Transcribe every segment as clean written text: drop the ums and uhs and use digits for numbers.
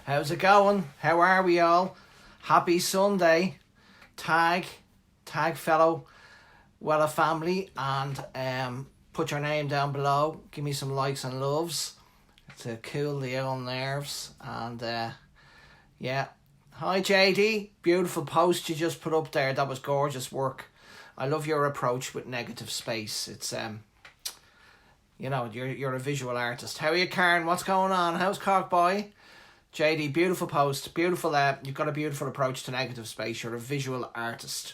How's it going? How are we all? Happy Sunday. Tag fellow Wella family, and put your name down below. Give me some likes and loves to cool the old nerves. And yeah. Hi JD, beautiful post you just put up there. That was gorgeous work. I love your approach with negative space. It's you're a visual artist. How are you, Karen? What's going on? How's Cockboy? JD, beautiful post. Beautiful. You've got a beautiful approach to negative space. You're a visual artist.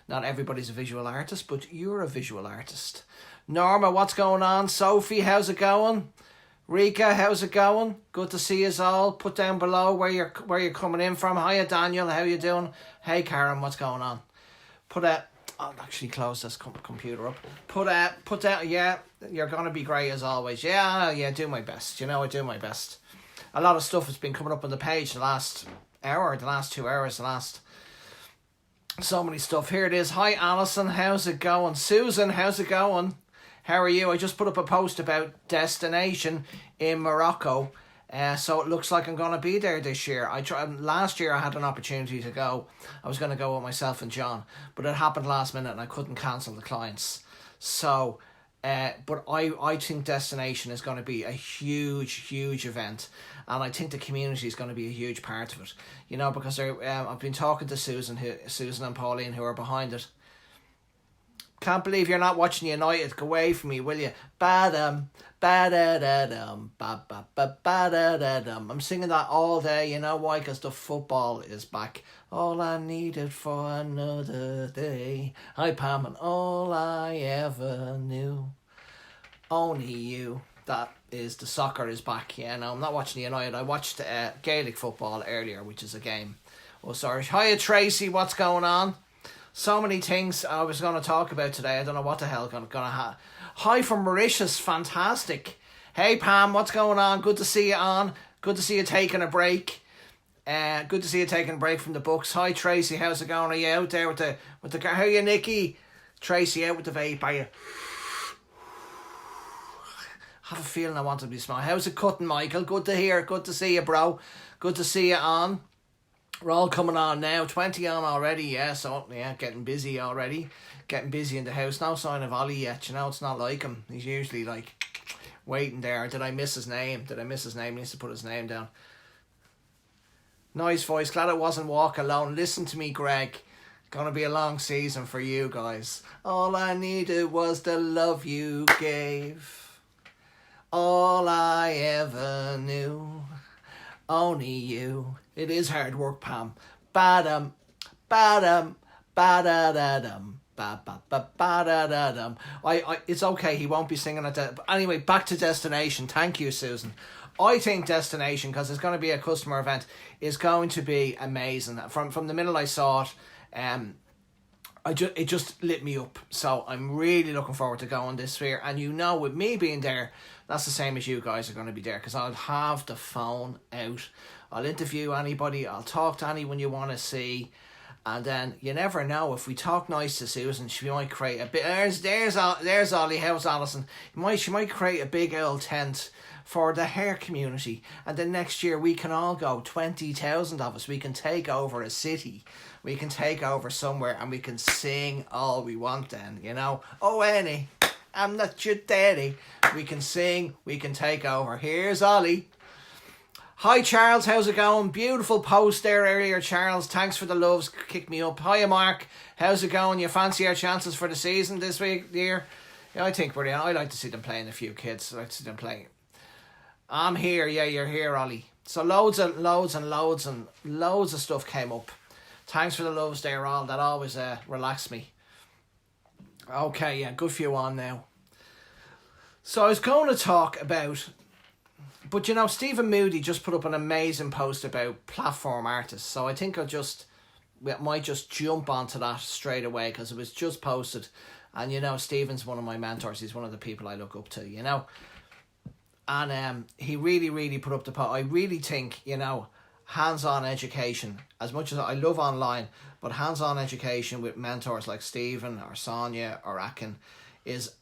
Not everybody's a visual artist, but you're a visual artist. Norma, what's going on? Sophie, how's it going? Rika, how's it going? Good to see us all. Put down below where you're coming in from. Hiya, Daniel. How you doing? Hey, Karen, what's going on? I'll actually close this computer up. Put out. Yeah, you're gonna be great as always. Yeah. Do my best. I do my best. A lot of stuff has been coming up on the page the last hour, the last 2 hours, so many stuff. Here it is. Hi, Alison. How's it going? Susan, how's it going? How are you? I just put up a post about destination in Morocco. So it looks like I'm going to be there this year. Last year I had an opportunity to go. I was going to go with myself and John, but it happened last minute and I couldn't cancel the clients. So, but I think destination is going to be a huge event, and I think the community is going to be a huge part of it. Because I've been talking to Susan and Pauline, who are behind it. Can't believe you're not watching United. Go away from me, will you? Ba-dum, ba-da-da-dum, ba-ba-ba-ba-da-da-dum. I'm singing that all day. You know why? Because the football is back. All I needed for another day. Hi, Pam, and all I ever knew. Only you. That is, the soccer is back. Yeah, no, I'm not watching United. I watched Gaelic football earlier, which is a game. Oh, sorry. Hiya, Tracy. What's going on? So many things I was going to talk about today. I don't know what the hell I'm going to have. Hi from Mauritius. Fantastic. Hey, Pam. What's going on? Good to see you on. Good to see you taking a break. Good to see you taking a break from the books. Hi, Tracy. How's it going? Are you out there with the car? How are you, Nikki? Tracy, out with the vape, are you? I have a feeling I want to be small. How's it cutting, Michael? Good to hear. Good to see you, bro. Good to see you on. We're all coming on now. 20 on already, yeah. So, yeah, getting busy already. Getting busy in the house. No sign of Ollie yet. It's not like him. He's usually, waiting there. Did I miss his name? He needs to put his name down. Nice voice. Glad it wasn't Walk Alone. Listen to me, Greg. Gonna be a long season for you guys. All I needed was the love you gave. All I ever knew. Only you. It is hard work, Pam. Ba-dum, ba-dum, ba-da-da-dum, ba-ba-ba-ba-da-da-dum. It's okay, he won't be singing at that. But anyway, back to destination. Thank you, Susan. I think destination, because it's going to be a customer event, is going to be amazing. From the minute I saw it, it just lit me up. So I'm really looking forward to going this year. And with me being there, that's the same as you guys are going to be there, because I'll have the phone out. I'll interview anybody. I'll talk to anyone you want to see. And then you never know, if we talk nice to Susan, she might create a bit. There's Ollie. How's Alison? She might create a big old tent for the hair community. And then next year we can all go, 20,000 of us. We can take over a city. We can take over somewhere and we can sing all we want then, Oh, Annie, I'm not your daddy. We can sing, we can take over. Here's Ollie. Hi, Charles, how's it going? Beautiful post there earlier, Charles. Thanks for the loves. Kick me up. Hiya, Mark. How's it going? You fancy our chances for the season this year? Yeah, I think brilliant. I like to see them playing a few kids. I like to see them playing. I'm here. Yeah, you're here, Ollie. So loads of stuff came up. Thanks for the loves there, all. That always relaxed me. Okay, yeah, good few on now. So I was going to talk about... But Stephen Moody just put up an amazing post about platform artists. So I think we might just jump onto that straight away, because it was just posted. And Stephen's one of my mentors. He's one of the people I look up to, And he really put up the post. I really think, hands-on education, as much as I love online, but hands-on education with mentors like Stephen or Sonia or Akin is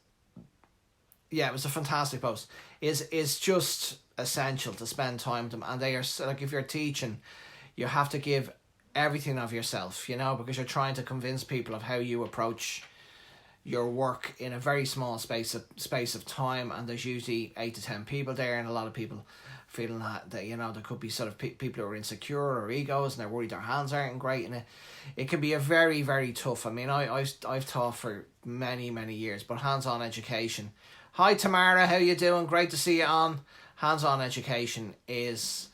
yeah, it was a fantastic post. Is just essential to spend time with them, and they are like, if you're teaching, you have to give everything of yourself, you know, because you're trying to convince people of how you approach your work in a very small space of time, and there's usually 8 to 10 people there, and a lot of people feeling that you know, there could be sort of people who are insecure or egos, and they're worried their hands aren't great, and it can be a very, very tough. I mean, I've taught for many, many years, but hands-on education. Hi Tamara, how you doing? Great to see you on. Hands-on education is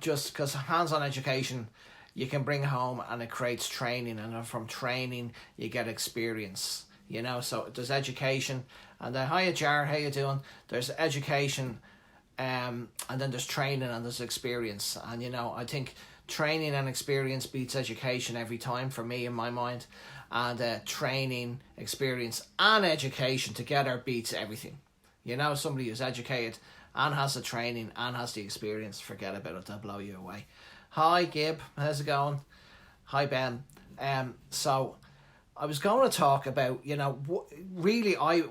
just, because hands-on education you can bring home, and it creates training, and then from training you get experience, you know. So there's education, and then hiya Jar, how you doing? There's education, and then there's training, and there's experience. And you know, I think training and experience beats education every time, for me, in my mind. And training, experience and education together beats everything. You know, somebody who's educated and has the training and has the experience, forget about it, they'll blow you away. Hi Gib, how's it going? Hi Ben. So I was going to talk about, you know, really, I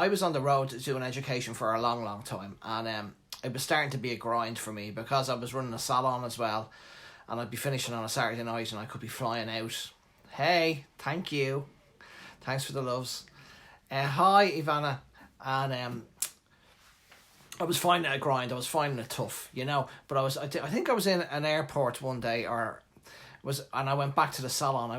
was on the road to doing education for a long, long time, and it was starting to be a grind for me, because I was running a salon as well, and I'd be finishing on a Saturday night, and I could be flying out. Hey, thank you, thanks for the loves. Hi Ivana. And I was finding it a grind. I was finding it tough, you know. But I think I was in an airport one day, and I went back to the salon.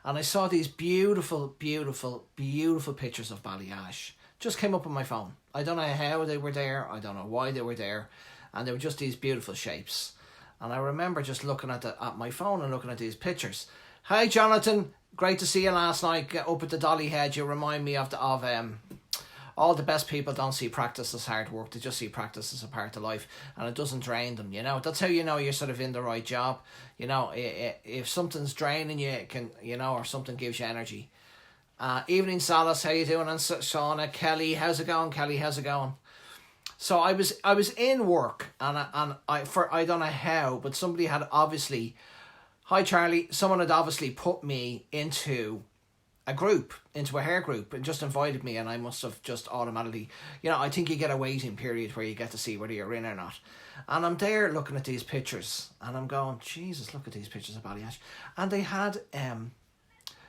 And I saw these beautiful, beautiful, beautiful pictures of Balayage. Just came up on my phone. I don't know how they were there. I don't know why they were there, and they were just these beautiful shapes. And I remember just looking at my phone and looking at these pictures. Hi Jonathan, great to see you last night up at the Dolly Head. You remind me of all the best people don't see practice as hard work. They just see practice as a part of life, and it doesn't drain them, you know. That's how you know you're sort of in the right job. You know, if something's draining you, it can, you know, or something gives you energy. Evening Solace, how you doing? And Shauna, Kelly, how's it going? Kelly, how's it going? So I was in work, and I don't know how, but somebody had obviously, hi Charlie, someone had obviously put me into a group, into a hair group, and just invited me, and I must have just automatically, you know, I think you get a waiting period where you get to see whether you're in or not. And I'm there looking at these pictures, and I'm going, Jesus, look at these pictures of Balayage. And they had,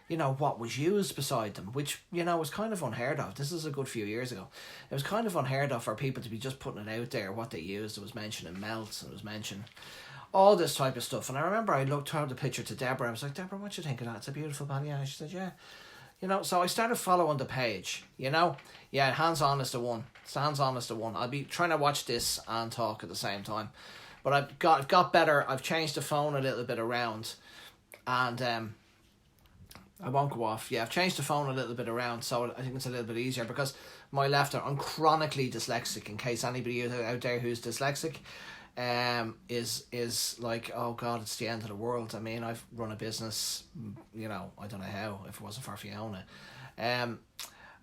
you know, what was used beside them, which, you know, was kind of unheard of. This is a good few years ago. It was kind of unheard of for people to be just putting it out there, what they used. It was mentioning melts, and it was mentioning all this type of stuff. And I remember I looked at the picture to Deborah. I was like, Deborah, what do you think of that? It's a beautiful Balayage. She said, yeah. You know, so I started following the page, you know. Yeah, hands-on is the one. Hands-on is the one. I'll be trying to watch this and talk at the same time. But I've got better. I've changed the phone a little bit around. And I won't go off. Yeah, I've changed the phone a little bit around, so I think it's a little bit easier, because my left arm, I'm chronically dyslexic, in case anybody out there who's dyslexic is like, oh God, it's the end of the world. I mean, I've run a business, you know, I don't know how, if it wasn't for Fiona, and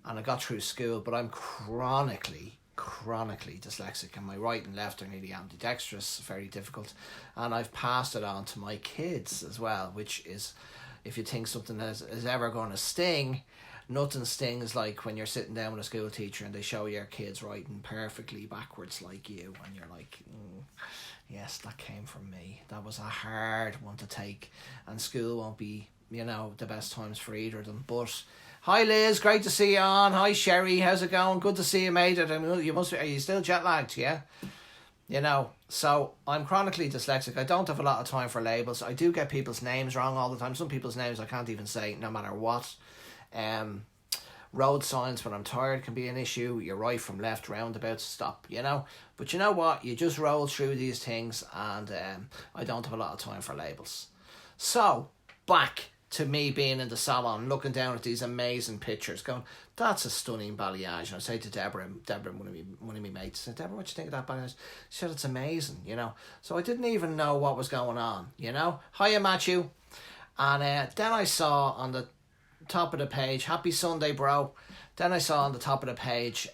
I got through school, but I'm chronically dyslexic, and my right and left are nearly ambidextrous, very difficult, and I've passed it on to my kids as well, which is, if you think something is ever going to sting, nothing stings like when you're sitting down with a school teacher and they show your kids writing perfectly backwards like you, and you're like, yes, that came from me. That was a hard one to take, and school won't be, you know, the best times for either of them. But hi Liz, great to see you on. Hi Sherry, how's it going? Good to see you, mate. I mean, are you still jet lagged? Yeah, you know. So I'm chronically dyslexic. I don't have a lot of time for labels. I do get people's names wrong all the time. Some people's names I can't even say, no matter what. Road signs when I'm tired can be an issue. You're right from left, roundabouts, stop, you know. But you know what? You just roll through these things, and I don't have a lot of time for labels. So, back to me being in the salon, looking down at these amazing pictures, going, that's a stunning Balayage. And I say to Deborah, one of my mates, I said, Deborah, what do you think of that Balayage? She said, it's amazing, you know. So I didn't even know what was going on, you know. Hiya, Matthew. And then I saw on the top of the page, happy Sunday, bro. Then I saw on the top of the page,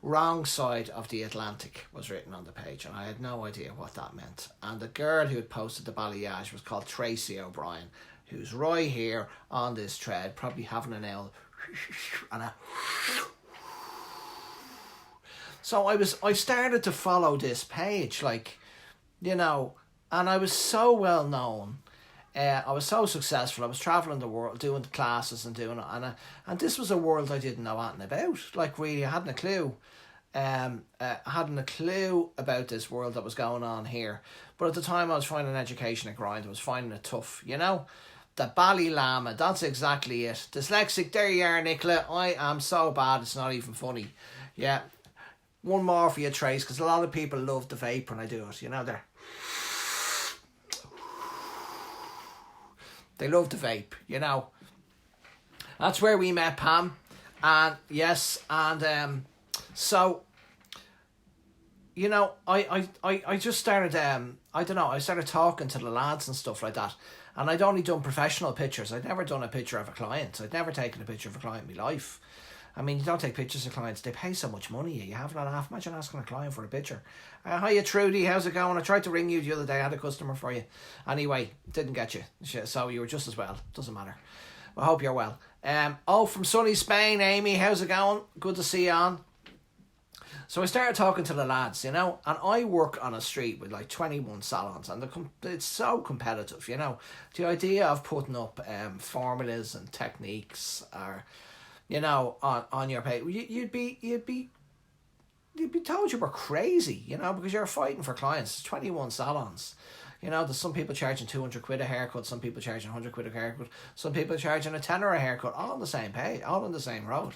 wrong side of the Atlantic was written on the page, and I had no idea what that meant. And the girl who had posted the Balayage was called Tracy O'Brien, who's right here on this thread, probably having an L and a So I started to follow this page, like, you know, and I was so well known. I was so successful. I was traveling the world, doing classes and doing it, and this was a world I didn't know anything about. Like, really, I hadn't a clue. I hadn't a clue about this world that was going on here. But at the time, I was finding education a grind. I was finding it tough, you know. The Ballylama, that's exactly it. Dyslexic, there you are, Nicola. I am so bad, it's not even funny. Yeah. One more for you, Trace, because a lot of people love the vape when I do it. You know, they love the vape, you know. That's where we met Pam. And yes, and so, you know, I just started, I don't know, I started talking to the lads and stuff like that. And I'd only done professional pictures. I'd never done a picture of a client. I'd never taken a picture of a client in my life. I mean, you don't take pictures of clients. They pay so much money. You have not half. Imagine asking a client for a picture. Hiya, Trudy. How's it going? I tried to ring you the other day. I had a customer for you. Anyway, didn't get you. So you were just as well. Doesn't matter. I hope you're well. From sunny Spain, Amy. How's it going? Good to see you on. So I started talking to the lads, you know, and I work on a street with like 21 salons, and it's so competitive, you know. The idea of putting up formulas and techniques, or, you know, on your page, you'd be told you were crazy, you know, because you're fighting for clients. It's 21 salons. You know, there's some people charging 200 quid a haircut, some people charging 100 quid a haircut, some people charging a tenner a haircut, all on the same page, all on the same road.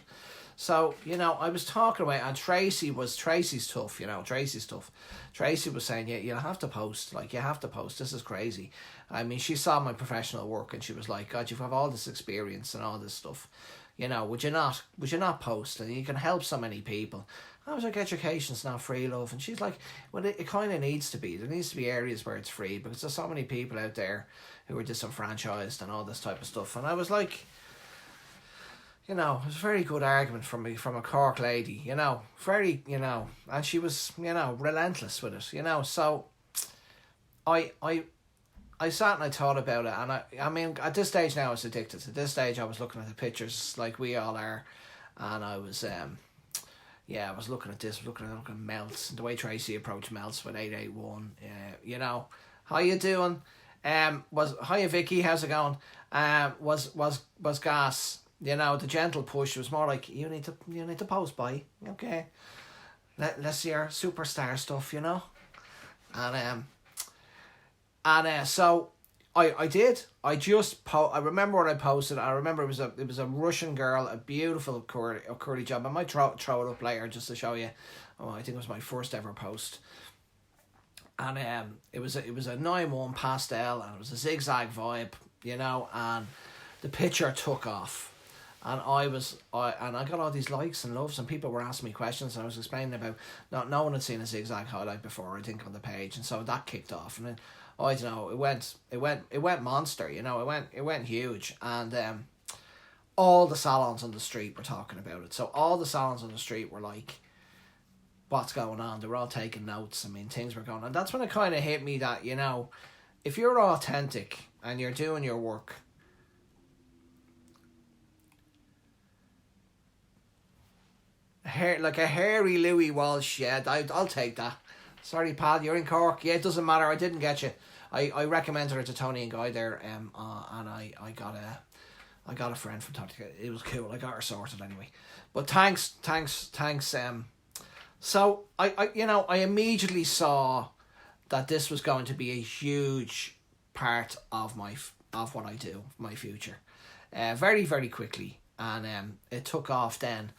So, you know, I was talking about, and Tracy's tough, you know, Tracy's tough. Tracy was saying, yeah, you'll have to post, like, you have to post, this is crazy. I mean, she saw my professional work and she was like, God, you have all this experience and all this stuff. You know, would you not post? And you can help so many people. I was like, education's not free, love. And she's like, well, it kind of needs to be. There needs to be areas where it's free, because there's so many people out there who are disenfranchised and all this type of stuff. And I was like, you know, it was a very good argument from a Cork lady, you know, very, you know, and she was, you know, relentless with it, you know. So I sat and I thought about it, and I mean, at this stage now I was addicted. At this stage I was looking at the pictures like we all are, and I was I was looking at this, looking at Melts, and the way Tracy approached Melts with 881, you know. How you doing? Hiya Vicky, how's it going? Was gas. You know, the gentle push was more like, you need to post, by, okay. Let's see your superstar stuff, you know. And so I did. I remember what I posted. I remember it was a Russian girl, a beautiful curly job. I might throw it up later just to show you. Oh, I think it was my first ever post. And it was a 9-1 pastel, and it was a zigzag vibe, you know, and the picture took off. And I got all these likes and loves, and people were asking me questions, and I was explaining about no one had seen a zigzag highlight before, I think, on the page, and so that kicked off, and then I don't know, it went monster, you know, it went huge, and all the salons on the street were talking about it. So all the salons on the street were like, what's going on? They were all taking notes. I mean, things were going on. And that's when it kind of hit me that, you know, if you're authentic and you're doing your work, like a hairy Louis Walsh, yeah, I'll take that. Sorry, pal, you're in Cork. Yeah, it doesn't matter. I didn't get you. I recommended her to Tony and Guy there, and I got a friend from Tony. It was cool. I got her sorted anyway. But thanks. So I immediately saw that this was going to be a huge part of what I do, my future, very, very quickly, and it took off then.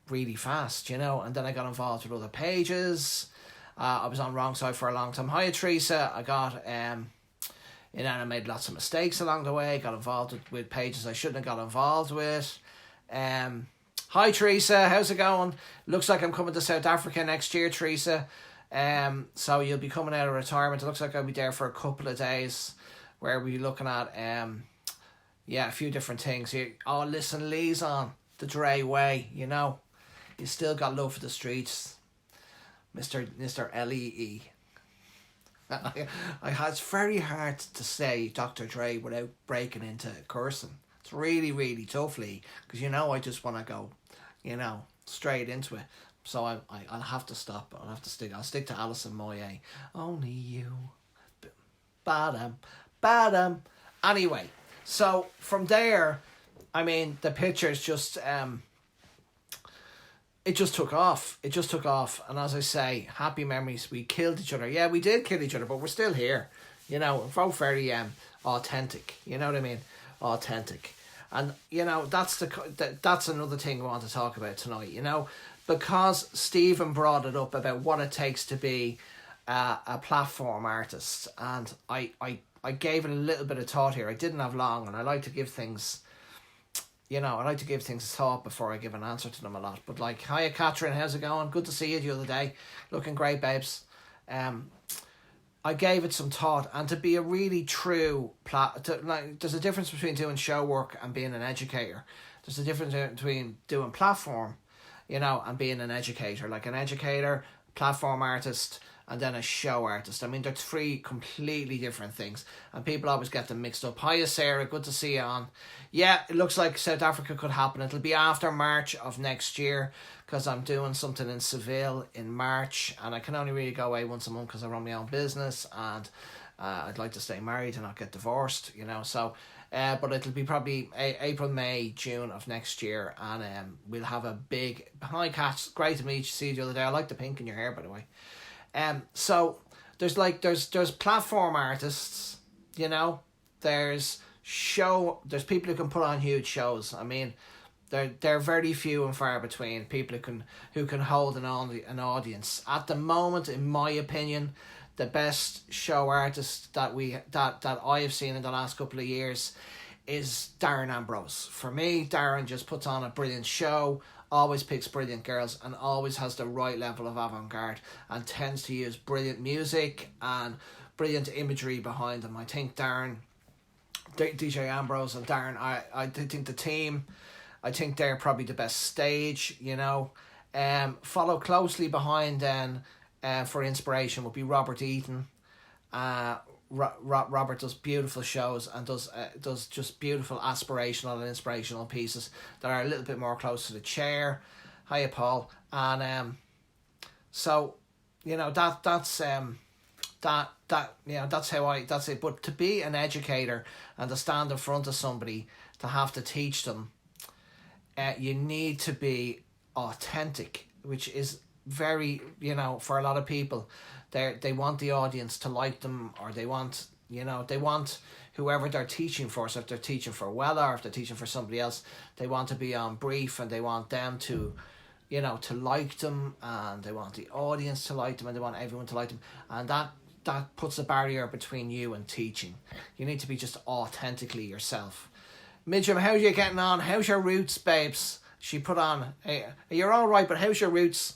Really fast, you know, and then I got involved with other pages. I was on Wrong Side for a long time. Hiya Teresa, I got and I made lots of mistakes along the way, got involved with pages I shouldn't have got involved with. Hi Teresa, how's it going? Looks like I'm coming to South Africa next year, Teresa. So you'll be coming out of retirement. It looks like I'll be there for a couple of days, where we'll be looking at a few different things here. Oh, listen, Lee's on the Dre way, you know. You still got love for the streets, Mr. Lee. It's very hard to say Dr. Dre without breaking into cursing. It's really, really tough, Lee, because you know I just want to go, you know, straight into it. So I'll have to stop. I'll stick to Alison Moyet. Only you. Badam. Badam. Anyway, so from there, I mean, the pictures just it just took off. It just took off. And as I say, happy memories. We killed each other. Yeah, we did kill each other, but we're still here. You know, both very authentic. You know what I mean? Authentic. And, you know, that's another thing I want to talk about tonight, you know, because Stephen brought it up about what it takes to be a platform artist. And I gave it a little bit of thought here. I didn't have long, and I like to give things, you know, a thought before I give an answer to them a lot. But like, hiya Catherine, how's it going? Good to see you the other day. Looking great, babes. I gave it some thought, and to be a really true there's a difference between doing show work and being an educator. There's a difference between doing platform, you know, and being an educator. Like an educator, platform artist, and then a show artist. I mean, they're three completely different things, and people always get them mixed up. Hiya Sarah, good to see you on. Yeah, it looks like South Africa could happen. It'll be after March of next year, because I'm doing something in Seville in March, and I can only really go away once a month because I run my own business, and I'd like to stay married and not get divorced, you know. So but it'll be probably April, May, June of next year, and we'll have a big... Hi Kat, great to meet you, see you the other day. I like the pink in your hair, by the way. So there's platform artists, you know, there's people who can put on huge shows. I mean, they're very few and far between, people who can hold an audience. At the moment, in my opinion, the best show artist that I have seen in the last couple of years is Darren Ambrose. For me, Darren just puts on a brilliant show, always picks brilliant girls, and always has the right level of avant-garde, and tends to use brilliant music and brilliant imagery behind them. I think DJ Ambrose and Darren, I think the team, I think they're probably the best stage, you know. Follow closely behind then, for inspiration, would be Robert Eaton. Robert does beautiful shows and does just beautiful aspirational and inspirational pieces that are a little bit more close to the chair. Hiya Paul. And so, you know, that's you know, that's it. But to be an educator and to stand in front of somebody, to have to teach them, you need to be authentic, which is very, you know, for a lot of people, they want the audience to like them, or they want whoever they're teaching for. So if they're teaching for Wella, or if they're teaching for somebody else, they want to be on brief, and they want them to, you know, to like them, and they want the audience to like them, and they want everyone to like them, and that puts a barrier between you and teaching. You need to be just authentically yourself. Midgem, how are you getting on? How's your roots, babes? She put on, hey, you're all right, but how's your roots?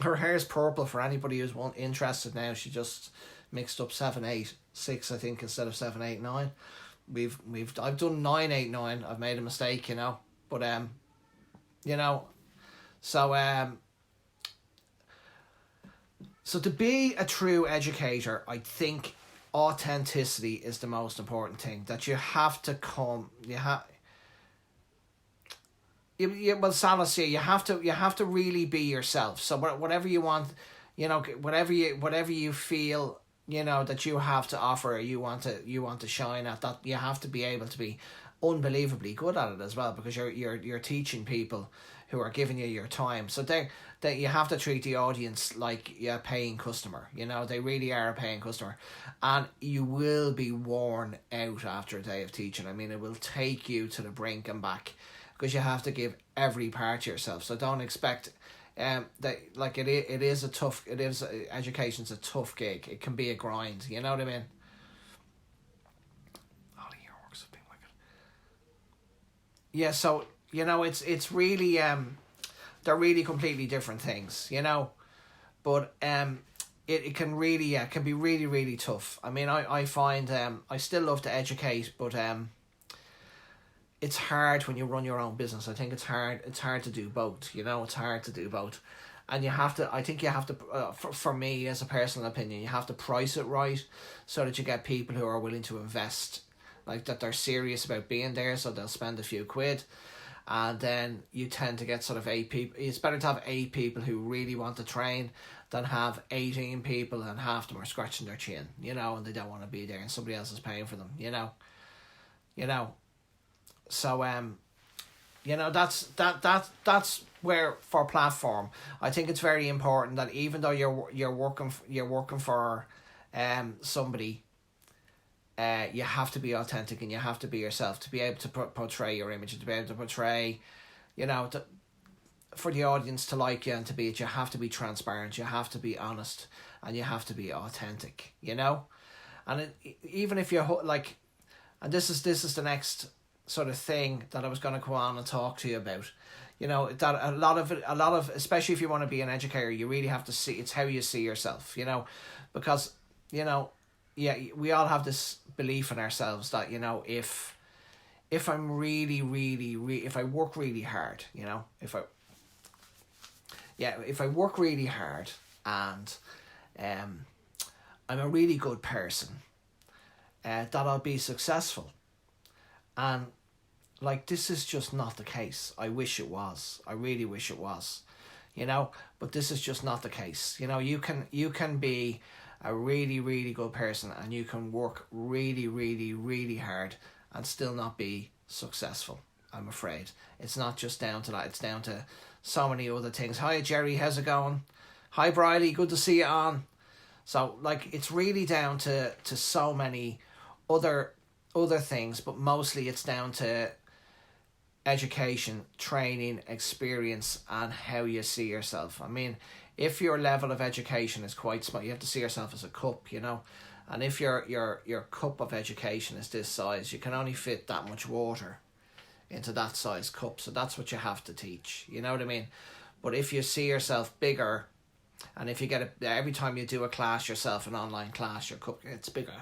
Her hair's purple for anybody who's interested now. She just mixed up 786, I think, instead of 789. I've done 989. I've made a mistake, you know. But you know, so to be a true educator, I think authenticity is the most important thing. That you have to come. Well, Salas, you have to really be yourself. So whatever you want, you know, whatever you feel, you know, that you have to offer, you want to shine at, that you have to be able to be unbelievably good at it as well, because you're teaching people who are giving you your time. So they you have to treat the audience like a paying customer. You know, they really are a paying customer, and you will be worn out after a day of teaching. I mean, it will take you to the brink and back, because you have to give every part to yourself. So don't expect that, like, education's a tough gig. It can be a grind, you know what I mean? All the earworks have been wicked. Yeah, so, you know, it's really they're really completely different things, you know. But it can really can be really, really tough. I mean, I find I still love to educate, but it's hard when you run your own business. I think it's hard to do both, you know. It's hard to do both, and I think you have to for me, as a personal opinion, you have to price it right, so that you get people who are willing to invest, like that they're serious about being there, so they'll spend a few quid. and then you tend to get sort of 8 people. It's better to have 8 people who really want to train than have 18 people and half of them are scratching their chin, and they don't want to be there and somebody else is paying for them, So that's where, for platform, I think it's very important that even though you're working for somebody, you have to be authentic and you have to be yourself to be able to portray your image and to be able to portray, for the audience to like you and to be it. You have to be transparent, you have to be honest, and you have to be authentic, and even if you're like, and this is the next sort of thing that I was going to go on and talk to you about, that a lot of especially if you want to be an educator, you really have to see, it's how you see yourself, because we all have this belief in ourselves that if I'm if I work really hard, if I work really hard and I'm a really good person, that I'll be successful. And like, this is just not the case. I wish it was. I really wish it was, but this is just not the case. You can be a really, really good person and you can work really, really, really hard and still not be successful, I'm afraid. It's not just down to that. It's down to so many other things. Hi, Jerry. How's it going? Hi, Briley. Good to see you on. So, like, it's really down to so many other things, but mostly it's down to education, training, experience, and how you see yourself. I mean, if your level of education is quite small, you have to see yourself as a cup, and if your cup of education is this size, you can only fit that much water into that size cup. So that's what you have to teach, you know what I mean? But if you see yourself bigger, and if you get every time you do a class yourself, an online class, your cup gets bigger.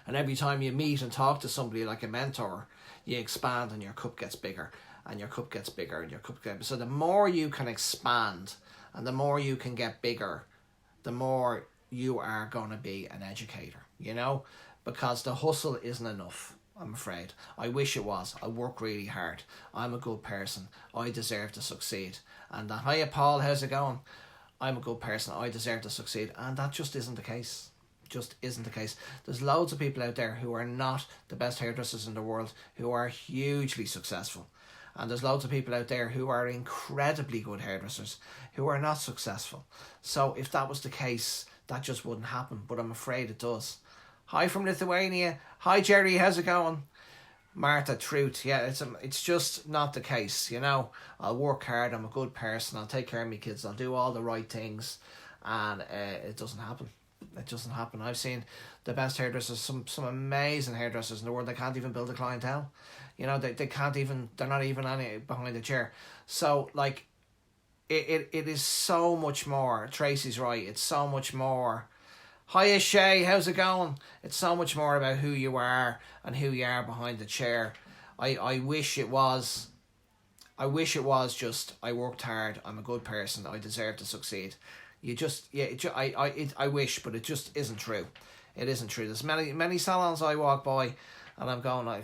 And every time you meet and talk to somebody like a mentor, you expand and your cup gets bigger, and your cup gets bigger, and your cup gets bigger. So the more you can expand and the more you can get bigger, the more you are going to be an educator, because the hustle isn't enough, I'm afraid. I wish it was. I work really hard. I'm a good person. I deserve to succeed. And hiya, Paul, how's it going? I'm a good person. I deserve to succeed. And that just isn't the case. Just isn't the case. There's loads of people out there who are not the best hairdressers in the world who are hugely successful. And there's loads of people out there who are incredibly good hairdressers who are not successful. So if that was the case, that just wouldn't happen. But I'm afraid it does. Hi from Lithuania. Hi, Jerry. How's it going? Martha, truth. Yeah, it's just not the case, I'll work hard. I'm a good person. I'll take care of my kids. I'll do all the right things. And it doesn't happen. It doesn't happen. I've seen the best hairdressers, some amazing hairdressers in the world. They can't even build a clientele. They can't even, they're not even behind the chair. So, like, it is so much more. Tracy's right. It's so much more. Hiya, Shay, how's it going? It's so much more about who you are and who you are behind the chair. I wish it was just, I worked hard, I'm a good person, I deserve to succeed. I wish, but it just isn't true. It isn't true. There's many salons I walk by and I'm going I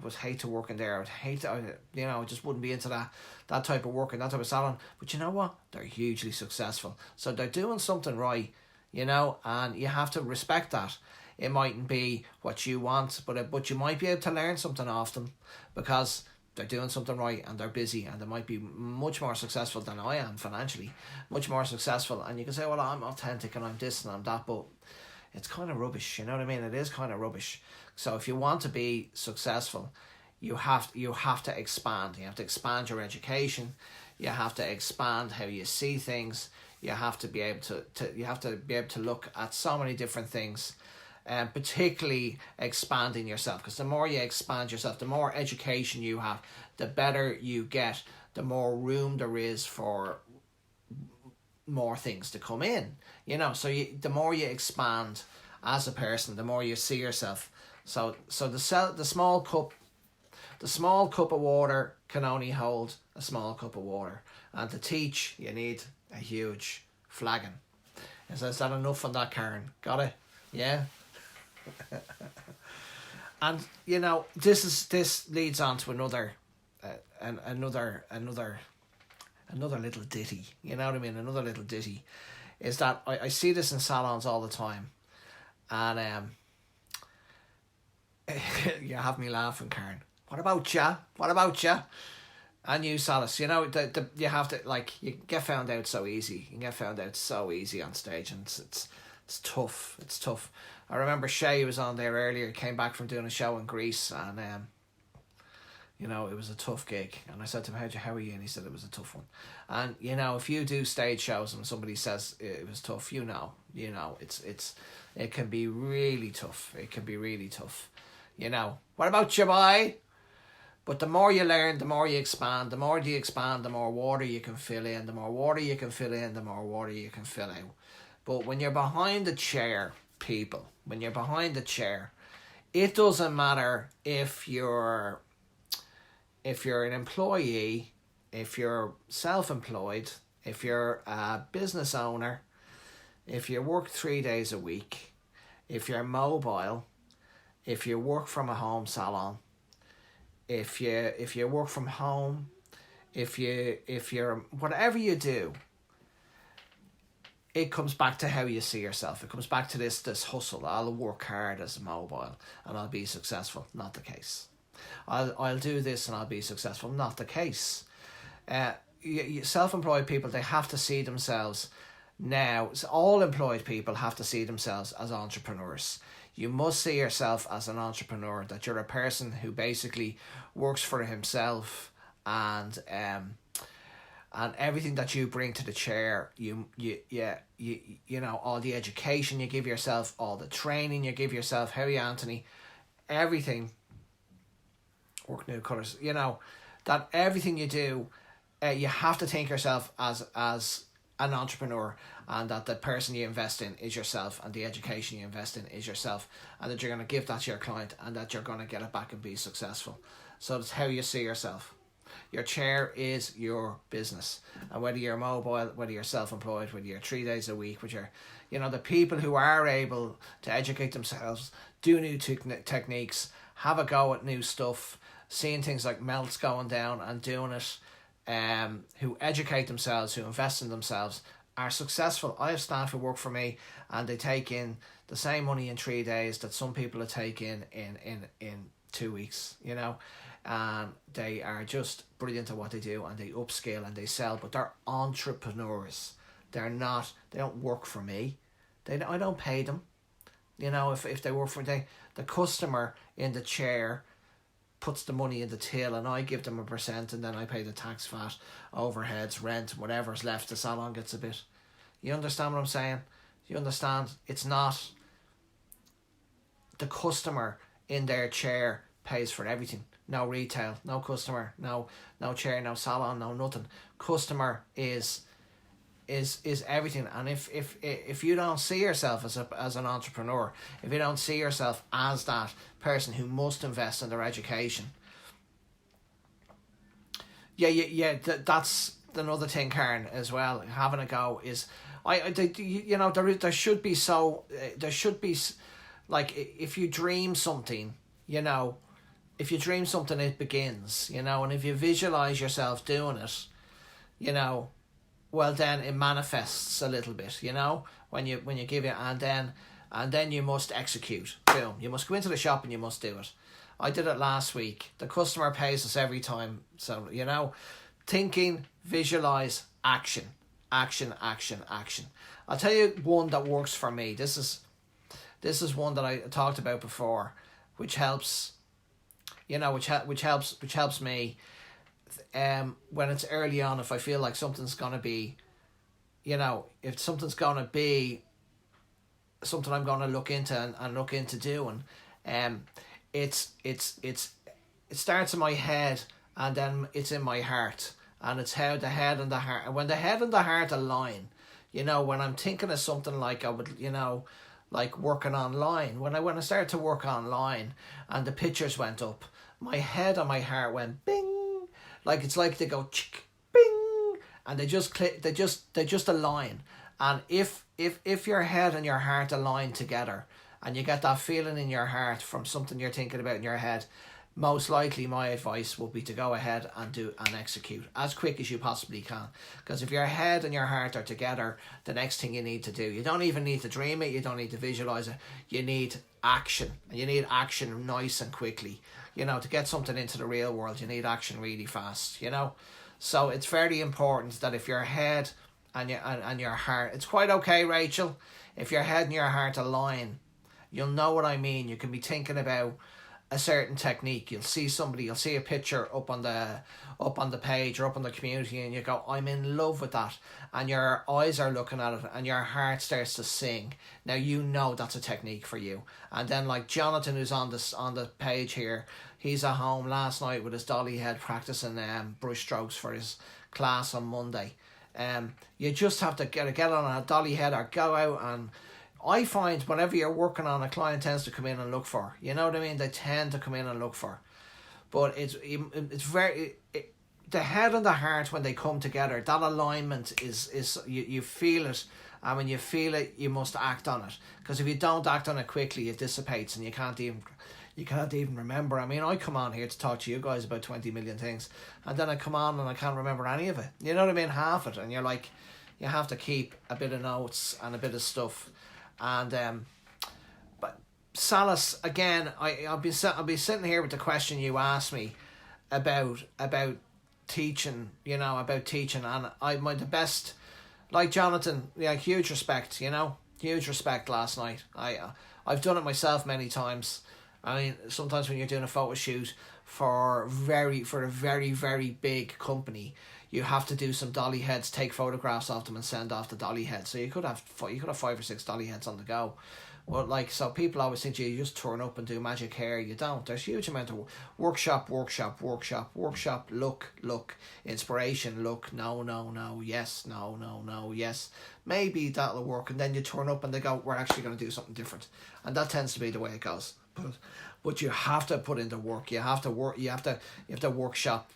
would hate to work in there. I would hate to, I just wouldn't be into that type of work in that type of salon. But you know what? They're hugely successful. So they're doing something right. And you have to respect that. It mightn't be what you want, but you might be able to learn something off them because they're doing something right and they're busy and they might be much more successful than I am financially, much more successful. And you can say, well, I'm authentic and I'm this and I'm that, but it's kind of rubbish. You know what I mean? It is kind of rubbish. So if you want to be successful, you have to expand. You have to expand your education. You have to expand how you see things. You have to be able to look at so many different things, and particularly expanding yourself. Because the more you expand yourself, the more education you have, the better you get, the more room there is for more things to come in. So the more you expand as a person, the more you see yourself. So the small cup of water can only hold a small cup of water, and to teach you need a huge flagon. Is that enough on that, Karen? Got it? Yeah. And this leads on to another another little ditty. You know what I mean? Another little ditty is that I see this in salons all the time, and you have me laughing, Karen. What about ya? What about ya? And you, Solace, you know, you have to, like, you get found out so easy. You can get found out so easy on stage, and it's tough. It's tough. I remember Shay was on there earlier, came back from doing a show in Greece, and you know, it was a tough gig. And I said to him, how are you? And he said it was a tough one. And, you know, if you do stage shows and somebody says it was tough, you know, it can be really tough. It can be really tough. You know, what about you, boy? But the more you learn, the more you expand. The more you expand, the more water you can fill in. The more water you can fill in, the more water you can fill out. But when you're behind the chair, people, when you're behind the chair, it doesn't matter if you're an employee, if you're self-employed, if you're a business owner, if you work 3 days a week, if you're mobile, if you work from a home salon, if you work from home, if you're whatever you do, it comes back to how you see yourself. It comes back to this hustle. I'll work hard as a mobile and I'll be successful. Not the case. I'll do this and I'll be successful. Not the case. Self-employed people, they have to see themselves now. All employed people have to see themselves as entrepreneurs. You must see yourself as an entrepreneur, that you're a person who basically works for himself, and everything that you bring to the chair, you know, all the education you give yourself, all the training you give yourself, Harry Anthony, everything. Work new colours, you know, that everything you do, you have to think yourself as an entrepreneur, and that the person you invest in is yourself, and the education you invest in is yourself, and that you're going to give that to your client, and that you're going to get it back and be successful. So that's how you see yourself. Your chair is your business, and whether you're mobile, whether you're self-employed, whether you're 3 days a week, whether you're, you know, the people who are able to educate themselves, do new techniques, have a go at new stuff, seeing things like melts going down and doing it, who educate themselves, who invest in themselves, are successful. I have staff who work for me and they take in the same money in 3 days that some people are taking in 2 weeks, you know, and they are just brilliant at what they do, and they upskill and they sell, but they're entrepreneurs. They don't work for me. I don't pay them. You know, if they work for me, the customer in the chair puts the money in the till, and I give them 1%, and then I pay the tax, VAT, overheads, rent, whatever's left. The salon gets a bit. You understand what I'm saying? You understand? It's not the customer in their chair pays for everything. No retail, no customer, no chair, no salon, no nothing. Customer is everything. And if you don't see yourself as an entrepreneur, if you don't see yourself as that person who must invest in their education, that's another thing, Karen, as well. Having a go is, you know, there should be like, if you dream something, you know, if you dream something, it begins, you know, and if you visualize yourself doing it, you know, well, then it manifests a little bit, you know, when you give it, and then you must execute. Boom. You must go into the shop and you must do it. I did it last week. The customer pays us every time. So, you know, thinking, visualize, action. Action, action, action. I'll tell you one that works for me. This is one that I talked about before, which helps, you know, which helps me. When it's early on, if I feel like something's gonna be, you know, if something's gonna be something I'm gonna look into and look into doing, it starts in my head and then it's in my heart, and it's how the head and the heart, when the head and the heart align, you know, when I'm thinking of something like I would, you know, like working online, when I started to work online and the pictures went up, my head and my heart went bing. Like, it's like they go chick, bing, and they just click. They just align. And if your head and your heart align together, and you get that feeling in your heart from something you're thinking about in your head, most likely my advice will be to go ahead and do and execute as quick as you possibly can. Because if your head and your heart are together, the next thing you need to do, you don't even need to dream it, you don't need to visualize it, you need action. And you need action nice and quickly. To get something into the real world, you need action really fast, So it's very important that if your head and your heart, it's quite okay, Rachel, if your head and your heart align, you'll know what I mean. You can be thinking about a certain technique. You'll see a picture up on the page or up on the community, and you go, I'm in love with that, and your eyes are looking at it and your heart starts to sing. Now that's a technique for you. And then like Jonathan, who's on the page here, he's at home last night with his dolly head practicing brush strokes for his class on Monday. You just have to get on a dolly head or go out. And I find whenever you're working on, a client tends to come in and look for. You know what I mean? They tend to come in and look for. But it's the head and the heart, when they come together, that alignment is you feel it. And when you feel it, you must act on it. Because if you don't act on it quickly, it dissipates and you can't even remember. I mean, I come on here to talk to you guys about 20 million things, and then I come on and I can't remember any of it. You know what I mean? Half it. And you're like, you have to keep a bit of notes and a bit of stuff. And but Salas, again, I'll be sitting here with the question you asked me about teaching, and the best, like Jonathan, huge respect, huge respect last night. I've done it myself many times. I mean, sometimes when you're doing a photo shoot for a very, very big company, you have to do some dolly heads, take photographs of them and send off the dolly heads. So you could have 5 or 6 dolly heads on the go. Well, so people always think you just turn up and do magic hair. You don't. There's a huge amount of workshop, look, inspiration, look, no, yes, no, yes. Maybe that'll work. And then you turn up and they go, we're actually going to do something different. And that tends to be the way it goes. But you have to put in the work. You have to workshop.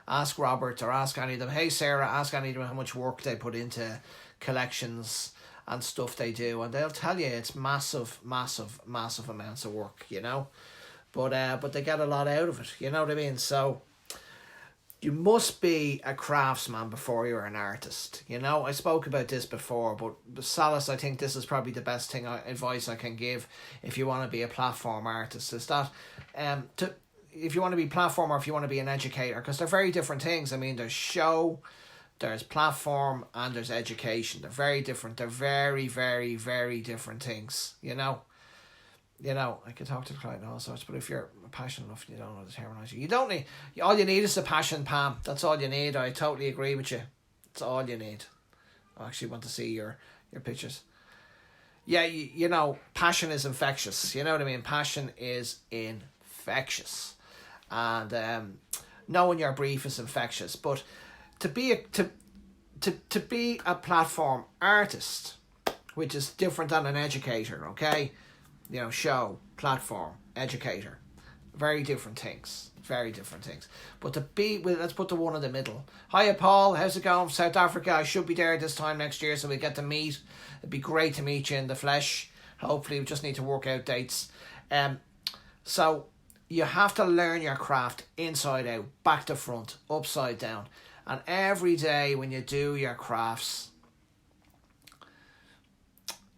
Ask Robert or ask any of them. Hey Sarah, ask any of them how much work they put into collections and stuff they do, and they'll tell you it's massive amounts of work. But they get a lot out of it. You know what I mean? So you must be a craftsman before you're an artist. I spoke about this before, but Salas, I think this is probably the best advice I can give if you want to be a platform artist. Is that if you want to be platform or if you want to be an educator, because they're very different things. I mean, there's show, there's platform, and there's education. They're very different. They're very, very, very different things. I could talk to the client and all sorts, but if you're passionate enough, you don't know the terminology. You don't need, all you need is the passion, Pam. That's all you need. I totally agree with you. That's all you need. I actually want to see your pictures. Yeah, passion is infectious. You know what I mean? Passion is infectious. And knowing your brief is infectious. But to be a platform artist, which is different than an educator, okay? Show, platform, educator, very different things. But let's put the one in the middle. Hiya Paul, how's it going? South Africa. I should be there this time next year, so we get to meet. It'd be great to meet you in the flesh. Hopefully, we just need to work out dates. So you have to learn your craft inside out, back to front, upside down. And every day when you do your crafts,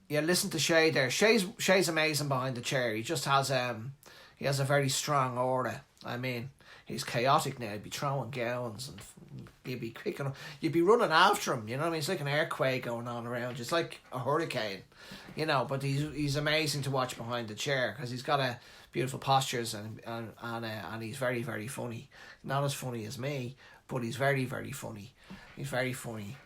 listen to Shay there. Shay's amazing behind the chair. He just has he has a very strong aura. I mean, he's chaotic now. He'd be throwing gowns and you'd be kicking him. You'd be running after him. You know what I mean? It's like an earthquake going on around you. It's like a hurricane. But he's amazing to watch behind the chair because he's got a beautiful postures and he's very, very funny. Not as funny as me, but he's very, very funny. He's very funny.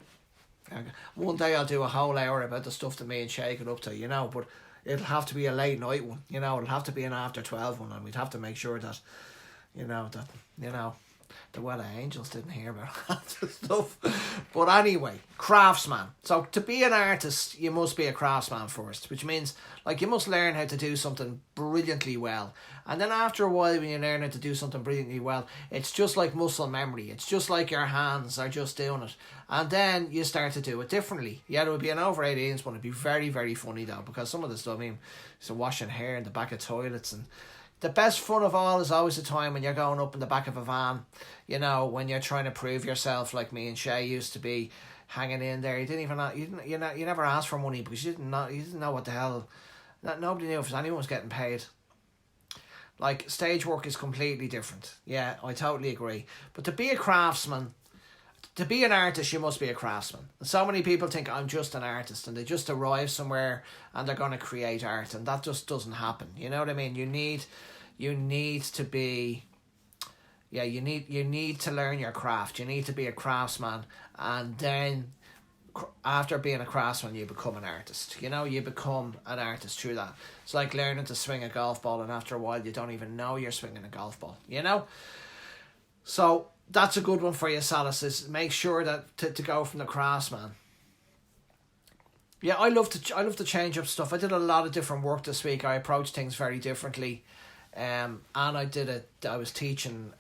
One day I'll do a whole hour about the stuff that me and Shay get up to, but it'll have to be a late night one, it'll have to be an after 12 one, and we'd have to make sure that, the Wella Angels didn't hear about that stuff. But anyway, craftsman. So to be an artist, you must be a craftsman first, which means you must learn how to do something brilliantly well. And then after a while, when you learn how to do something brilliantly well, it's just like muscle memory. It's just like your hands are just doing it. And then you start to do it differently. Yeah, it would be an over 18s one. It'd be very, very funny though, because some of the stuff, so washing hair in the back of toilets and the best fun of all is always the time when you're going up in the back of a van, you know, when you're trying to prove yourself, like me and Shay used to be, hanging in there. You didn't even know, you never asked for money because you didn't know what the hell. Nobody knew if anyone was getting paid. Like, stage work is completely different. Yeah, I totally agree. But to be a craftsman, to be an artist, you must be a craftsman. And so many people think I'm just an artist and they just arrive somewhere and they're going to create art, and that just doesn't happen. You know what I mean? You need to be, yeah, you need to learn your craft. You need to be a craftsman, and then after being a craftsman, you become an artist. You know, you become an artist through that. It's like learning to swing a golf ball, and after a while you don't even know you're swinging a golf ball, you know? So that's a good one for you, Salas, is make sure that to go from the craftsman. Yeah, I love to change up stuff. I did a lot of different work this week. I approached things very differently. And I was teaching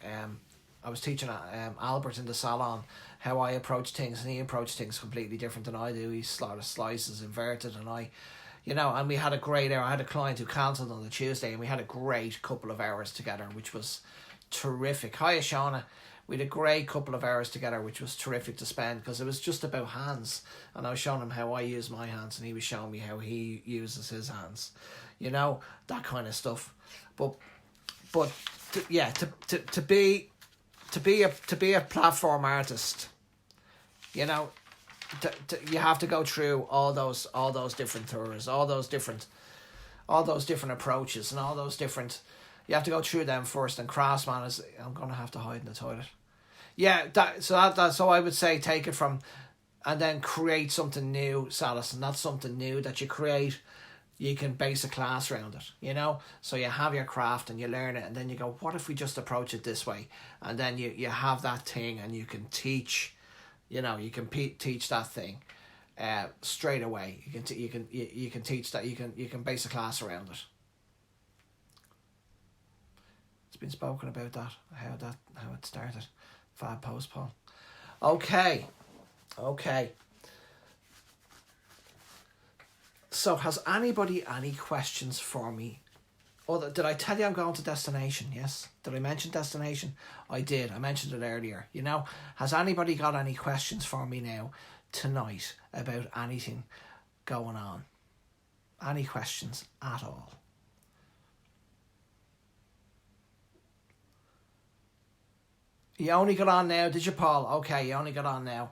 Albert in the salon how I approach things, and he approached things completely different than I do. He sort of slices inverted, and I, you know, and we had a great hour. I had a client who cancelled on the Tuesday, and we had a great couple of hours together, which was terrific. Hi, Shauna. We had a great couple of hours together, which was terrific to spend, because it was just about hands, and I was showing him how I use my hands, and he was showing me how he uses his hands, you know, that kind of stuff. But to be a platform artist, you know, you have to go through all those different tours, all those different approaches, and all those different. You have to go through them first. And craftsman is, I'm gonna have to hide in the toilet. Yeah, so I would say take it from, and then create something new, Salas, and that's something new that you create. You can base a class around it, you know? So you have your craft and you learn it, and then you go, what if we just approach it this way? And then you have that thing, and you can teach, you know, you can teach that thing straight away. You can teach that, you can base a class around it. It's been spoken about that, how it started. Fab post, Paul. Okay. So, has anybody any questions for me? Did I tell you I'm going to destination? Yes. Did I mention destination? I did. I mentioned it earlier. You know, has anybody got any questions for me now tonight about anything going on? Any questions at all? You only got on now, did you, Paul? Okay, you only got on now.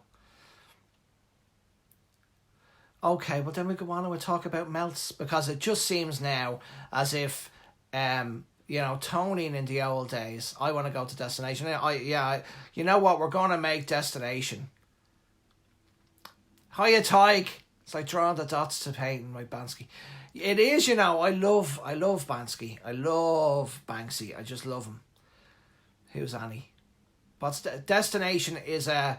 Okay, well then we go on and we'll talk about melts, because it just seems now as if, you know, toning in the old days. I want to go to destination. You know what? We're going to make destination. Hiya, Tyke. It's like drawing the dots to painting my Bansky. It is, you know. I love Bansky. I love Banksy. I just love him. Who's Annie? What's destination is an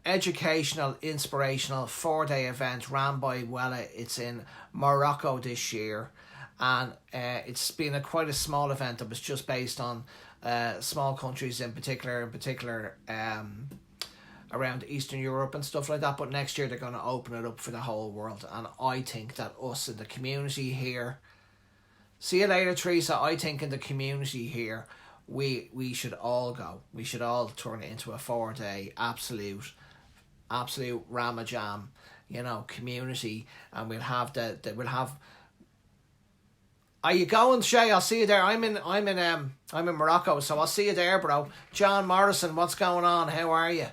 educational, inspirational 4-day event ran by Wella. It's in Morocco this year, and it's been quite a small event that was just based on small countries in particular around Eastern Europe and stuff like that. But next year they're going to open it up for the whole world, and I think that us in the community here, see you later, Teresa. I think in the community here, we should all go. We should all turn it into a 4-day absolute ramajam, you know, community, and we'll have Are you going, Shay? I'll see you there. I'm in Morocco, so I'll see you there, bro. John Morrison, what's going on? How are you?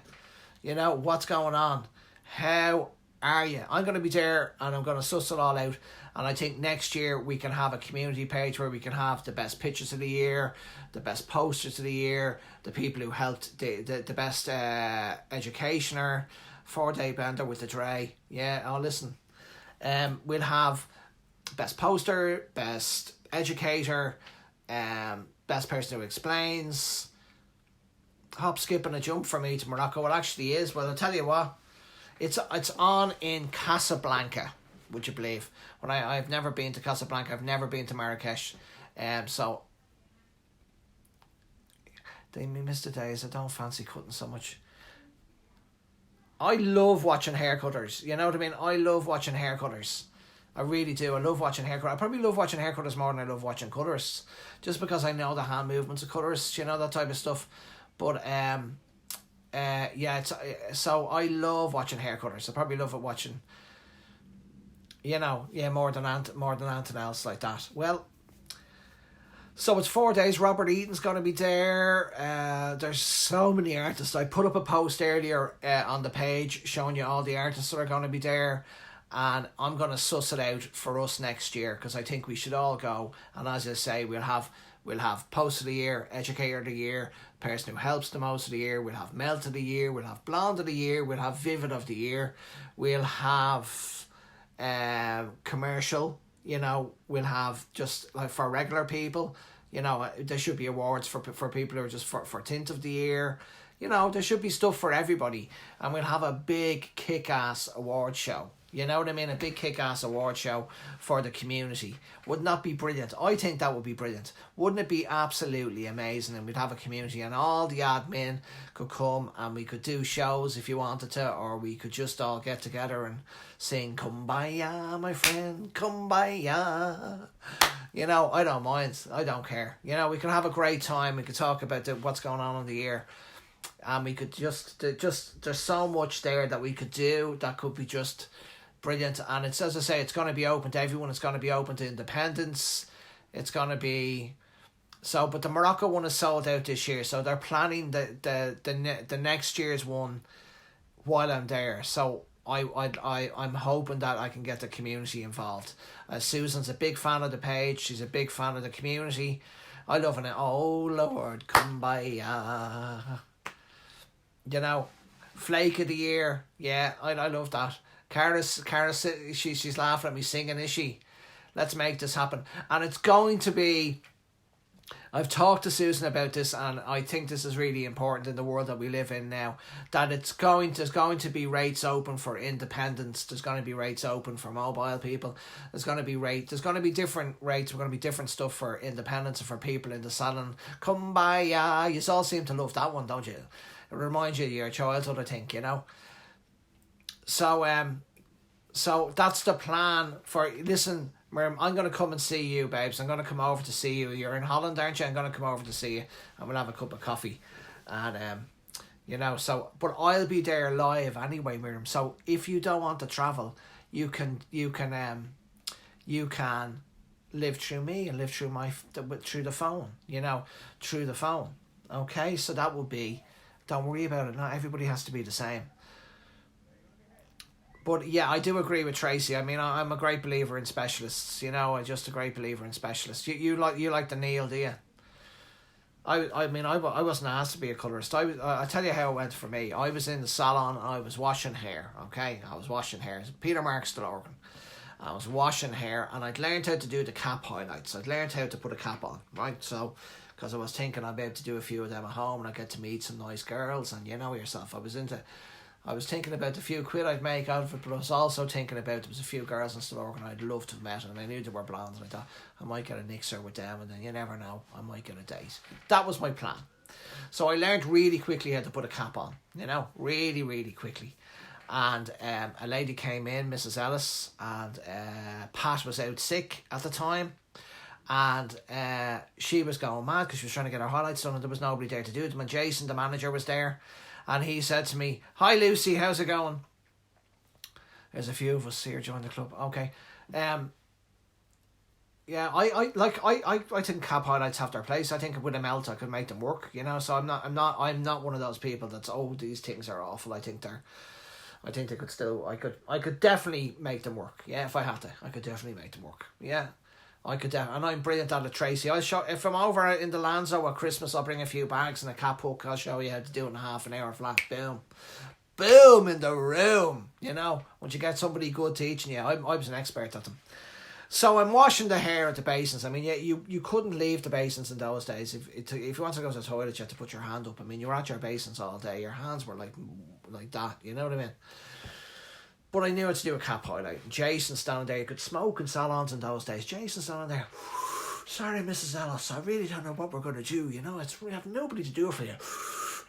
You know, what's going on? How are you? I'm going to be there, and I'm going to suss it all out. And I think next year we can have a community page where we can have the best pictures of the year, the best posters of the year, the people who helped, the best educationer, 4-day bender with the Dre. Yeah, oh listen. We'll have best poster, best educator, best person who explains. Hop, skip and a jump for me to Morocco. It actually is. Well, I'll tell you what. It's on in Casablanca. Would you believe? When I've never been to Casablanca, I've never been to Marrakesh, so they miss the days. I don't fancy cutting so much. I love watching haircutters. You know what I mean? I love watching haircutters. I really do. I love watching haircut. I probably love watching haircutters more than I love watching colourists, just because I know the hand movements of colourists, you know, that type of stuff. But yeah, so I love watching haircutters. I probably love it watching, you know, yeah, more than anything else like that. Well, so it's 4 days. Robert Eaton's going to be there. There's so many artists. I put up a post earlier on the page showing you all the artists that are going to be there. And I'm going to suss it out for us next year, because I think we should all go. And as I say, we'll have Post of the Year, Educator of the Year, Person Who Helps the Most of the Year. We'll have Melt of the Year. We'll have Blonde of the Year. We'll have Vivid of the Year. We'll have Commercial. You know, we'll have just like for regular people. You know, there should be awards for people who are just for Tint of the Year. You know, there should be stuff for everybody. And we'll have a big kick-ass award show. You know what I mean? A big kick-ass award show for the community. Wouldn't that be brilliant? I think that would be brilliant. Wouldn't it be absolutely amazing? And we'd have a community and all the admin could come and we could do shows if you wanted to, or we could just all get together and sing Kumbaya, my friend, Kumbaya. You know, I don't mind. I don't care. You know, we could have a great time. We could talk about what's going on in the year. And we could just there's so much there that we could do that could be just brilliant. And it's, as I say, it's going to be open to everyone. It's going to be open to independents. It's going to be so. But the Morocco one is sold out this year, so they're planning the next year's one while I'm there. So I'm hoping that I can get the community involved. Susan's a big fan of the page. She's a big fan of the community. I love it. Oh Lord, Kumbaya. You know, Flake of the Year. Yeah, I love that. Cara, she's laughing at me singing, is she? Let's make this happen. And it's going to be, I've talked to Susan about this, and I think this is really important in the world that we live in now, that there's going to be rates open for independents. There's going to be rates open for mobile people. There's going to be different rates. There's going to be different stuff for independents and for people in the salon. Kumbaya. You all seem to love that one, don't you? It reminds you of your childhood, I think, you know. So that's the plan for, listen, Miriam, I'm going to come and see you, babes. I'm going to come over to see you. You're in Holland, aren't you? I'm going to come over to see you and we'll have a cup of coffee. And, you know, so, but I'll be there live anyway, Miriam. So if you don't want to travel, you can live through me and live through through the phone, you know, through the phone. Okay, so that would be, don't worry about it. Not everybody has to be the same. But yeah, I do agree with Tracy. I mean, I'm a great believer in specialists. You know, I'm just a great believer in specialists. You like the Neil, do you? I mean, I wasn't asked to be a colourist. I tell you how it went for me. I was in the salon and I was washing hair. Okay, I was washing hair. Peter Marks still organ. I was washing hair and I'd learned how to do the cap highlights. I'd learned how to put a cap on, right? So, because I was thinking I'd be able to do a few of them at home and I'd get to meet some nice girls, and you know yourself, I was thinking about the few quid I'd make out of it, but I was also thinking about there was a few girls in Stillorgan I'd love to have met, and I knew they were blondes, and I thought I might get a nixer with them, and then you never know, I might get a date. That was my plan. So I learned really quickly how to put a cap on, you know, really, really quickly. And a lady came in, Mrs. Ellis, and Pat was out sick at the time. And she was going mad because she was trying to get her highlights done and there was nobody there to do them. And Jason, the manager, was there. And he said to me, "Hi Lucy, how's it going?" There's a few of us here join the club. Okay. Yeah, I think cap highlights have their place. I think with a melt I could make them work, you know. So I'm not one of those people that's, oh, these things are awful. I think they could still, I could definitely make them work. Yeah, if I had to, I could definitely make them work. Yeah. And I'm brilliant at it, Tracy. If I'm over in the Lanzo at Christmas, I'll bring a few bags and a cap hook. I'll show you how to do it in half an hour flat. Boom. Boom in the room. You know, once you get somebody good teaching you, I was an expert at them. So I'm washing the hair at the basins. I mean, yeah, you couldn't leave the basins in those days. If you wanted to go to the toilet, you had to put your hand up. I mean, you were at your basins all day. Your hands were like that. You know what I mean? But I knew how to do a cap highlight. Jason's down there. You could smoke in salons in those days. Jason's down there. "Sorry, Mrs. Ellis, I really don't know what we're going to do. You know, we have nobody to do it for you."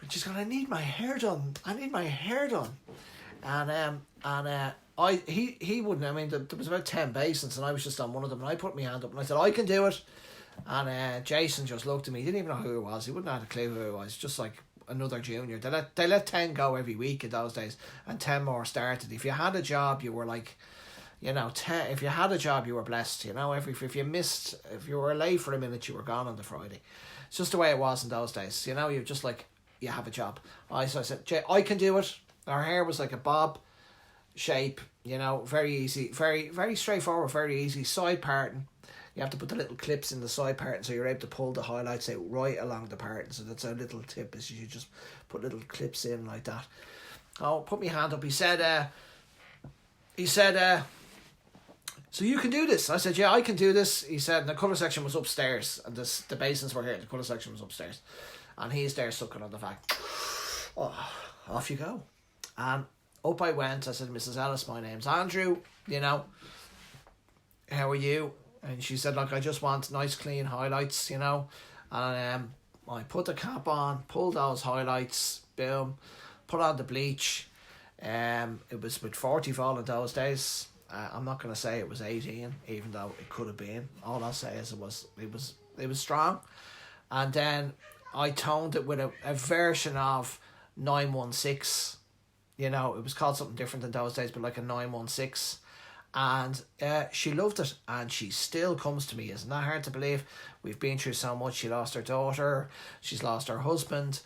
And she's going, "I need my hair done. I need my hair done." And he wouldn't. I mean, there was about 10 basins, and I was just on one of them, and I put my hand up, and I said, I can do it. And Jason just looked at me. He didn't even know who it was. He wouldn't have a clue who it was. Just like another junior. They let 10 go every week in those days, and 10 more started. If you had a job, you were like, 10. If you had a job, you were blessed. If you were late for a minute, you were gone on the Friday. It's just the way it was in those days. You just like, you have a job. So I said, Jay, I can do it. Our hair was like a bob shape, very easy, very, very straightforward, very easy. Side parting. You have to put the little clips in the side parting, so you're able to pull the highlights out right along the parting. So that's a little tip, is you just put little clips in like that. Oh, put my hand up. He said, so you can do this. I said, yeah, I can do this. He said, and the colour section was upstairs, and the basins were here. The colour section was upstairs, and he's there sucking on the fact. Oh, off you go. And up I went. I said, Mrs. Ellis, my name's Andrew. How are you? And she said, look, I just want nice clean highlights, and I put the cap on, pulled those highlights, boom, put on the bleach. It was with 40 vol in those days. I'm not going to say it was 18, even though it could have been. All I'll say is it was strong. And then I toned it with a version of 916. It was called something different in those days, but like a 916. And she loved it, and she still comes to me. Isn't that hard to believe? We've been through so much. She lost her daughter, she's lost her husband.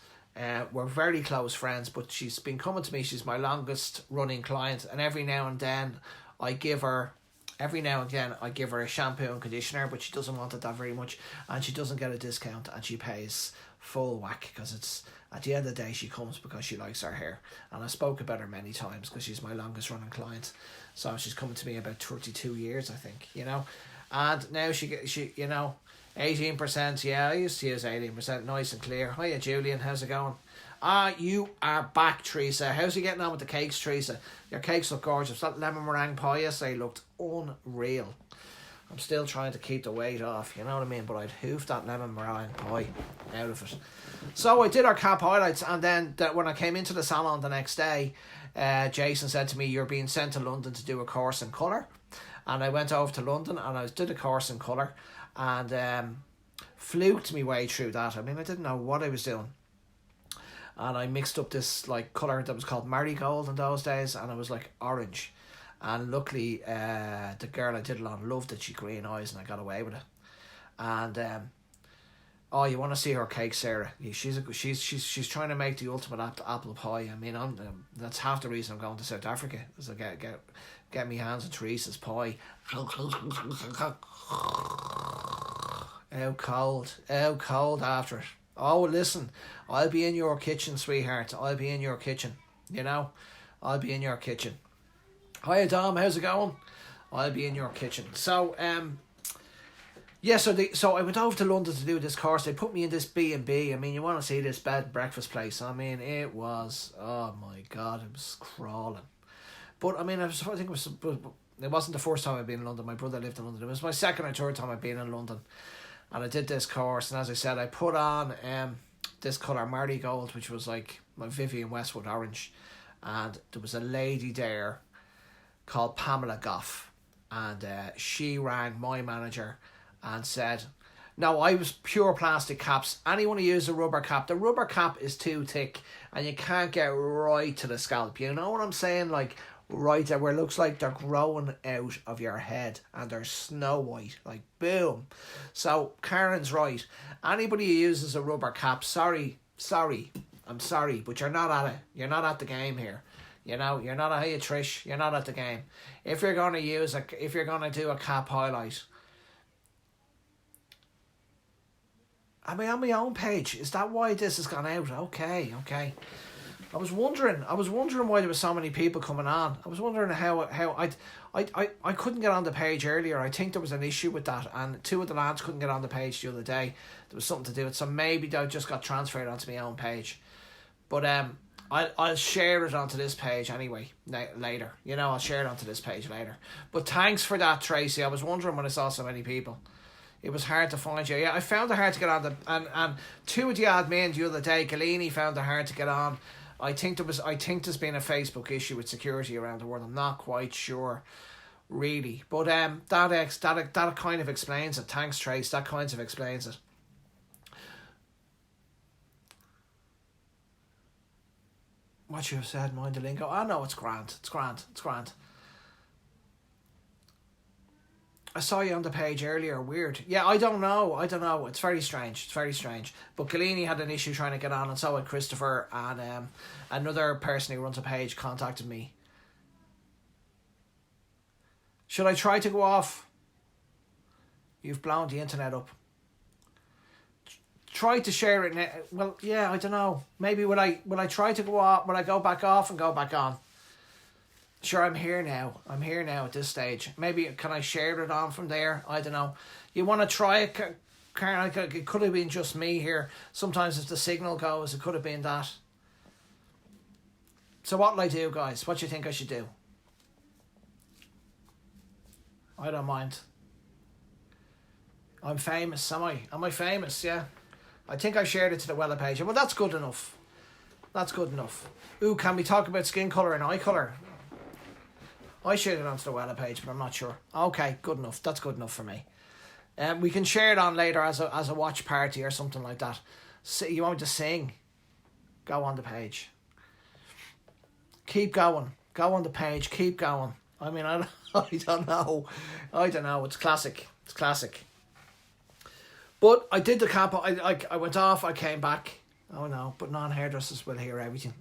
We're very close friends, but she's been coming to me. She's my longest running client, and every now and again I give her a shampoo and conditioner, but she doesn't want it that very much, and she doesn't get a discount, and she pays full whack, because it's at the end of the day she comes because she likes her hair. And I spoke about her many times because she's my longest running client. So she's coming to me about 32 years, I think, and now she 18%. Yeah, I used to use 18%, nice and clear. Hiya, Julian, how's it going? You are back, Teresa. How's you getting on with the cakes, Teresa? Your cakes look gorgeous. That lemon meringue pie yesterday looked unreal. I'm still trying to keep the weight off, you know what I mean? But I'd hoof that lemon meringue pie out of it. So I did our cap highlights, and then when I came into the salon the next day, Jason said to me, you're being sent to London to do a course in colour. And I went over to London, and I did a course in colour, and fluked my way through that. I mean, I didn't know what I was doing. And I mixed up this like colour that was called marigold in those days, and it was like orange. And luckily, the girl I did it on loved it. She had green eyes, and I got away with it. And you want to see her cake, Sarah? She's trying to make the ultimate apple pie. I mean, that's half the reason I'm going to South Africa, is to get me hands on Teresa's pie. How cold after it. Oh, listen, I'll be in your kitchen, sweetheart. I'll be in your kitchen. I'll be in your kitchen. Hiya, Dom, how's it going? I'll be in your kitchen. So, so I went over to London to do this course. They put me in this B&B. I mean, you want to see this bed and breakfast place. I mean, it was, oh my God, it was crawling. But, I mean, it wasn't the first time I'd been in London. My brother lived in London. It was my second or third time I'd been in London. And I did this course, and as I said, I put on this colour marigold, which was like my Vivienne Westwood orange. And there was a lady there called Pamela Goff, and she rang my manager and said, no, I was pure plastic caps. Anyone who uses a rubber cap, the rubber cap is too thick and you can't get right to the scalp. You know what I'm saying? Like right there where it looks like they're growing out of your head and they're snow white, like boom. So Karen's right. Anybody who uses a rubber cap, sorry, I'm sorry, but you're not at it. You're not at the game here. You're not a Trish. You're not at the game. If you're gonna do a cap highlight, I mean, on my own page. Is that why this has gone out? Okay. I was wondering why there were so many people coming on. I was wondering how I couldn't get on the page earlier. I think there was an issue with that, and two of the lads couldn't get on the page the other day. There was something to do with it, so maybe they just got transferred onto my own page. But I'll share it onto this page anyway later. I'll share it onto this page later. But thanks for that, Tracy. I was wondering when I saw so many people. It was hard to find you. Yeah, I found it hard to get on and two of the admin the other day, Galini found it hard to get on. I think there's been a Facebook issue with security around the world. I'm not quite sure, really. But that kind of explains it. Thanks, Trace. That kind of explains it. What you have said, mind the lingo. Oh no, it's grand. It's grand. It's grand. I saw you on the page earlier. Weird. Yeah, I don't know. It's very strange. But Galini had an issue trying to get on, and so had Christopher, and another person who runs a page contacted me. Should I try to go off? You've blown the internet up. Try to share it now. Well, yeah, I don't know. Maybe will I try to go off? Will I go back off and go back on? Sure, I'm here now at this stage. Maybe, can I share it on from there? I don't know. You want to try it, Karen? It could have been just me here. Sometimes if the signal goes, it could have been that. So what'll I do, guys? What do you think I should do? I don't mind. I'm famous, am I? Am I famous? Yeah. I think I shared it to the Wella page. Well, that's good enough. Ooh, can we talk about skin colour and eye colour? I shared it onto the Wella page, but I'm not sure. Okay, good enough. That's good enough for me. We can share it on later as a watch party or something like that. So you want me to sing? Go on the page. Keep going. Go on the page. Keep going. I mean, I don't know. It's classic. But I did the camp. I went off. I came back. Oh no! But non-hairdressers will hear everything.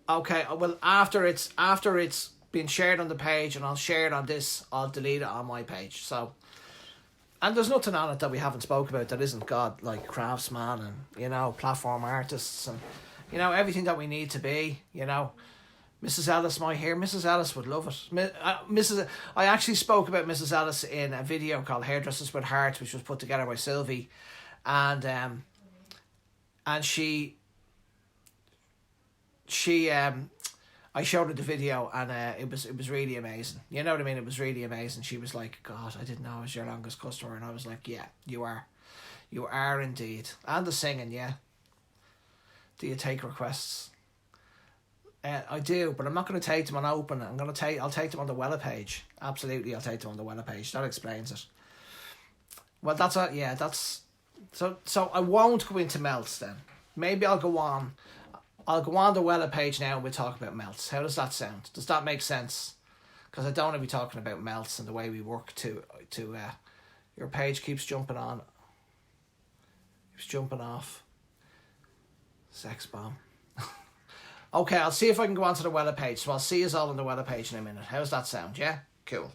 Okay, well, after it's been shared on the page and I'll share it on this, I'll delete it on my page. So, and there's nothing on it that we haven't spoke about that isn't God, like craftsman and, you know, platform artists and, you know, everything that we need to be, you know. Mrs. Ellis might hear. Mrs. Ellis would love it. I actually spoke about Mrs. Ellis in a video called Hairdressers with Hearts, which was put together by Sylvie, and she I showed her the video, and it was really amazing. You know what I mean? It was really amazing. She was like, God, I didn't know I was your longest customer. And I was like, yeah, you are indeed. And the singing, yeah. Do you take requests? I do, but I'm not going to take them on open. I'll take them on the Wella page. Absolutely, I'll take them on the Wella page. That explains it. Well, so I won't go into melts then. Maybe I'll go on the Wella page now and we'll talk about melts. How does that sound? Does that make sense? Because I don't want to be talking about melts and the way we work to your page keeps jumping on. Keeps jumping off. Sex bomb. Okay, I'll see if I can go onto the Wella page. So I'll see you all on the Wella page in a minute. How's that sound? Yeah? Cool.